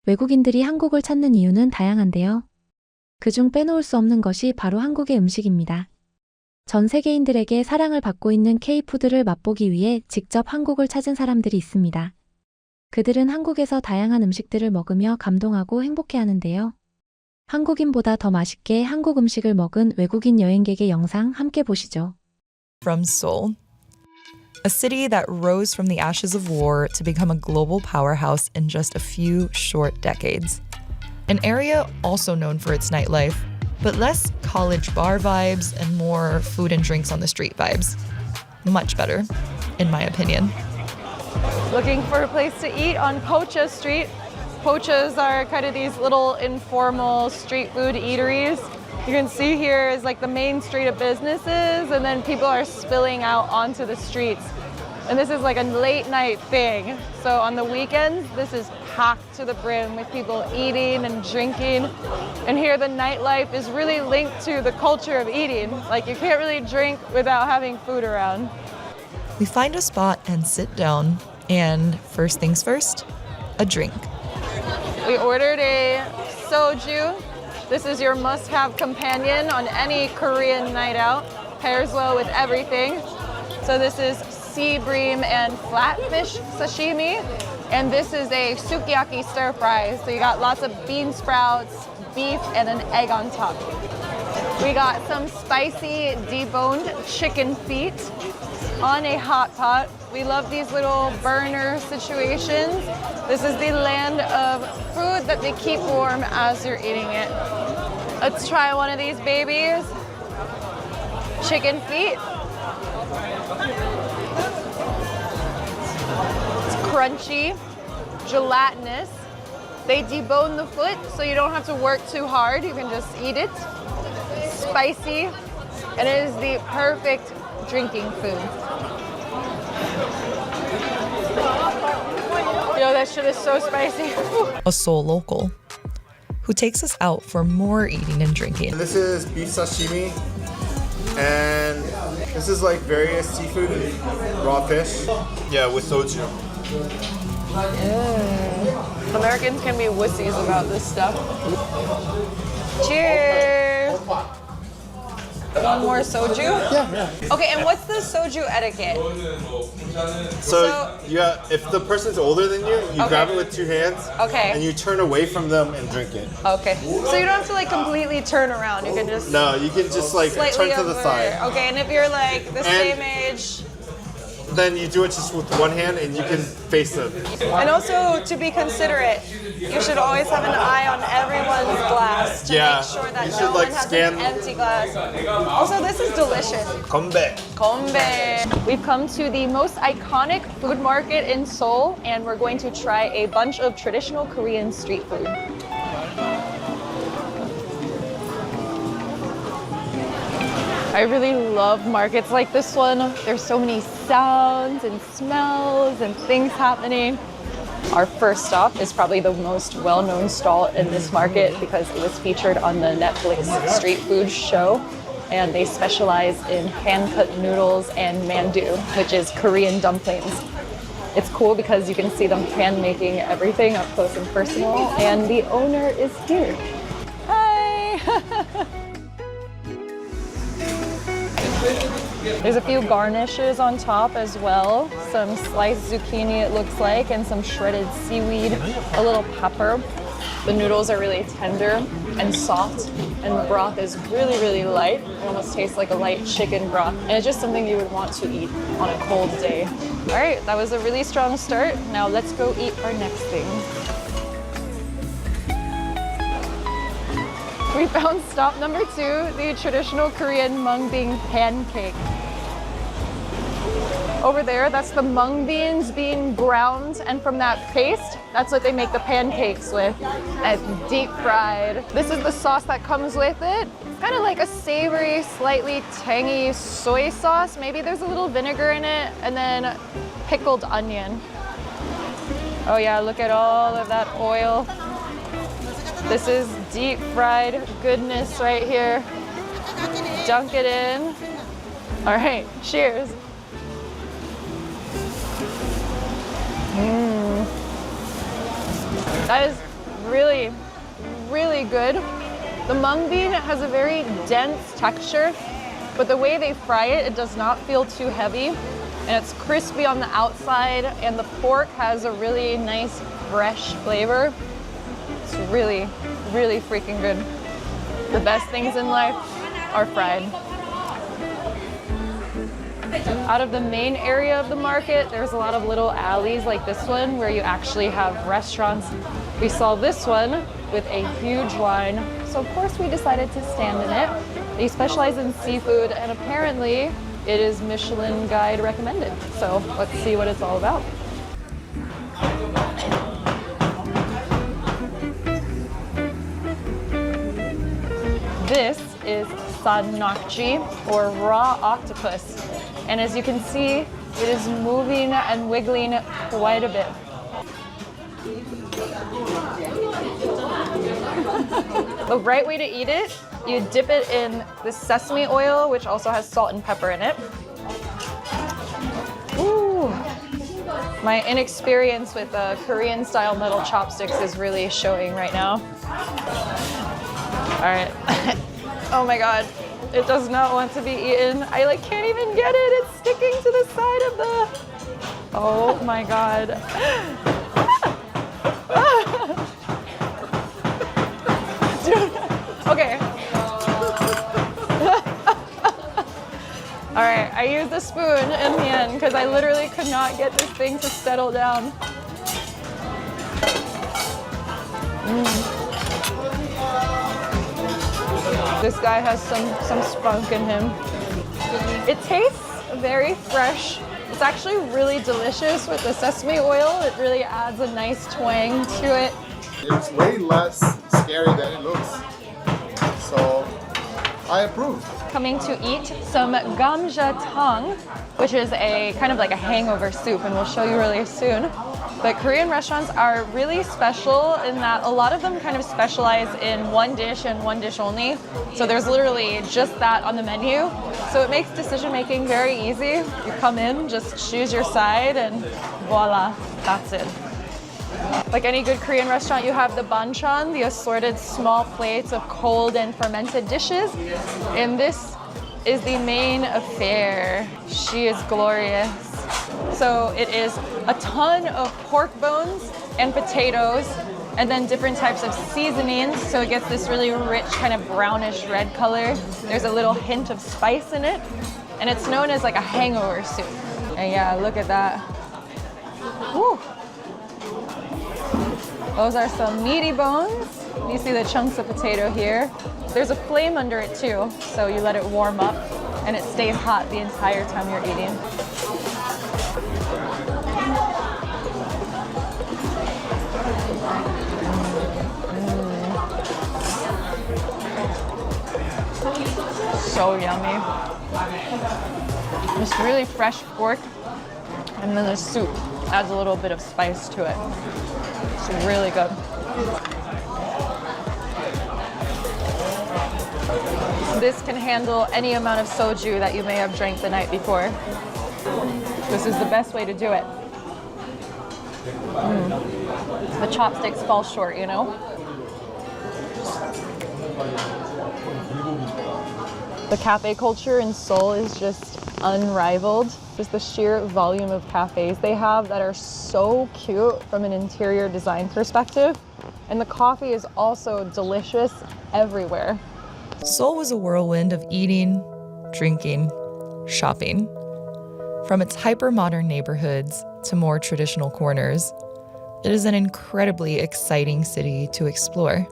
외국인들이 한국을 찾는 이유는 다양한데요. 그중 빼놓을 수 없는 것이 바로 한국의 음식입니다. 전 세계인들에게 사랑을 받고 있는 K-푸드를 맛보기 위해 직접 한국을 찾은 사람들이 있습니다. 그들은 한국에서 다양한 음식들을 먹으며 감동하고 행복해하는데요. 한국인보다 더 맛있게 한국 음식을 먹은 외국인 여행객의 영상 함께 보시죠. From Seoul, a city that rose from the ashes of war to become a global powerhouse in just a few short decades. An area also known for its nightlife, but less college bar vibes and more food and drinks on the street vibes. Much better, in my opinion. Looking for a place to eat on Pocha Street. Pochas are kind of these little informal street food eateries. You can see here is like the main street of businesses, and then people are spilling out onto the streets. And this is like a late night thing. So on the weekends, this is packed to the brim with people eating and drinking. And here the nightlife is really linked to the culture of eating. Like you can't really drink without having food around. We find a spot and sit down, and first things first, a drink. We ordered a soju. This is your must-have companion on any Korean night out. Pairs well with everything. So this is sea bream and flatfish sashimi. And this is a sukiyaki stir fry. So you got lots of bean sprouts, beef, and an egg on top. We got some spicy deboned chicken feet on a hot pot. We love these little burner situations. This is the land of food that they keep warm as you're eating it. Let's try one of these babies. Chicken feet. It's crunchy, gelatinous. They debone the foot so you don't have to work too hard. You can just eat it. Spicy, and it is the perfect drinking food. Yo, that shit is so spicy. A Seoul local who takes us out for more eating and drinking. This is beef sashimi, and this is like various seafood, raw fish. Yeah, with soju. Americans can be wussies about this stuff. Cheers! One more soju? Yeah. Okay, and what's the soju etiquette? So if the person's older than you, you grab it with two hands. Okay. And you turn away from them and drink it. Okay. So you don't have to like completely turn around. You can just No, you can just like slightly turn to the over. side. Okay, and if you're like the same age. Then you do it just with one hand and you can face them. And also to be considerate, you should always have an eye on everyone's glass to make sure that you no should one like has scan. an empty glass. Also, this is delicious. Konbae. Konbae. We've come to the most iconic food market in Seoul, and we're going to try a bunch of traditional Korean street food. I really love markets like this one. There's so many sounds and smells and things happening. Our first stop is probably the most well-known stall in this market because it was featured on the Netflix street food show. And they specialize in hand-cut noodles and mandu, which is Korean dumplings. It's cool because you can see them hand-making everything up close and personal, and the owner is here. Hi! There's a few garnishes on top as well. Some sliced zucchini it looks like, and some shredded seaweed, a little pepper. The noodles are really tender and soft, and the broth is really, really light. It almost tastes like a light chicken broth, and it's just something you would want to eat on a cold day. All right, that was a really strong start. Now let's go eat our next thing. We found stop number 2, the traditional Korean mung bean pancake. Over there, that's the mung beans being ground, and from that paste, that's what they make the pancakes with. And it's deep fried. This is the sauce that comes with it. It's kind of like a savory, slightly tangy soy sauce. Maybe there's a little vinegar in it, and then pickled onion. Oh yeah, look at all of that oil. This is deep fried goodness right here. Dunk it in. All right, cheers. That is really, really good. The mung bean has a very dense texture, but the way they fry it, it does not feel too heavy. And it's crispy on the outside, and the pork has a really nice, fresh flavor. It's really, really freaking good. The best things in life are fried. Out of the main area of the market, there's a lot of little alleys like this one where you actually have restaurants. We saw this one with a huge line, so of course we decided to stand in it. They specialize in seafood, and apparently it is Michelin Guide recommended. So let's see what it's all about. This is sannakji, or raw octopus. And as you can see, it is moving and wiggling quite a bit. The right way to eat it, you dip it in the sesame oil, which also has salt and pepper in it. Ooh. My inexperience with Korean style metal chopsticks is really showing right now. All right. Oh my God. It does not want to be eaten. I can't even get it. It's sticking to the side of the... Oh my God. Dude. Okay. All right, I used a spoon in the end because I literally could not get this thing to settle down. This guy has some spunk in him. It tastes very fresh. It's actually really delicious with the sesame oil. It really adds a nice twang to it. It's way less scary than it looks. So I approve. Coming to eat some gamja tang, which is a kind of like a hangover soup, and we'll show you really soon. But Korean restaurants are really special in that a lot of them kind of specialize in one dish and one dish only. So there's literally just that on the menu. So it makes decision making very easy. You come in, just choose your side, and voila, that's it. Like any good Korean restaurant, you have the banchan, the assorted small plates of cold and fermented dishes. And this is the main affair. She is glorious. So it is a ton of pork bones and potatoes, and then different types of seasonings. So it gets this really rich kind of brownish red color. There's a little hint of spice in it, and it's known as like a hangover soup. And yeah, look at that. Woo. Those are some meaty bones. You see the chunks of potato here. There's a flame under it too, so you let it warm up and it stays hot the entire time you're eating. So yummy. Just really fresh pork, and then the soup adds a little bit of spice to it. It's really good. This can handle any amount of soju that you may have drank the night before. This is the best way to do it. The chopsticks fall short, you know? The cafe culture in Seoul is just unrivaled. Just the sheer volume of cafes they have that are so cute from an interior design perspective. And the coffee is also delicious everywhere. Seoul was a whirlwind of eating, drinking, shopping. From its hyper-modern neighborhoods to more traditional corners, it is an incredibly exciting city to explore.